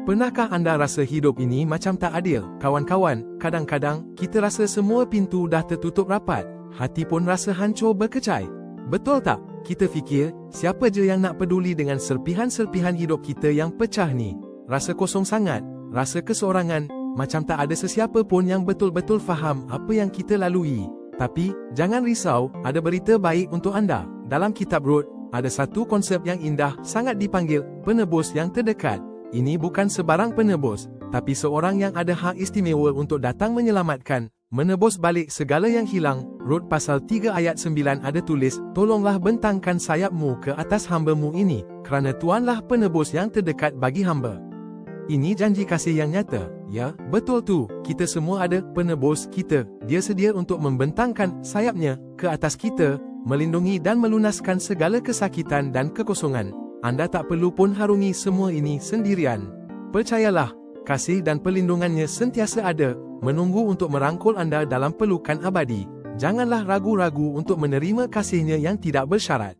Pernahkah anda rasa hidup ini macam tak adil? Kawan-kawan, kadang-kadang kita rasa semua pintu dah tertutup rapat, hati pun rasa hancur berkecai. Betul tak? Kita fikir, siapa je yang nak peduli dengan serpihan-serpihan hidup kita yang pecah ni? Rasa kosong sangat, rasa keseorangan, macam tak ada sesiapa pun yang betul-betul faham apa yang kita lalui. Tapi, jangan risau, ada berita baik untuk anda. Dalam kitab Rut, ada satu konsep yang indah sangat dipanggil penebus yang terdekat. Ini bukan sebarang penebus, tapi seorang yang ada hak istimewa untuk datang menyelamatkan, menebus balik segala yang hilang. Rut pasal 3 ayat 9 ada tulis, "Tolonglah bentangkan sayapmu ke atas hamba-Mu ini, kerana Tuanlah penebus yang terdekat bagi hamba." Ini janji kasih yang nyata. Ya, betul tu, kita semua ada penebus kita. Dia sedia untuk membentangkan sayapnya ke atas kita, melindungi dan melunaskan segala kesakitan dan kekosongan. Anda tak perlu pun harungi semua ini sendirian. Percayalah, kasih dan perlindungannya sentiasa ada, menunggu untuk merangkul anda dalam pelukan abadi. Janganlah ragu-ragu untuk menerima kasihnya yang tidak bersyarat.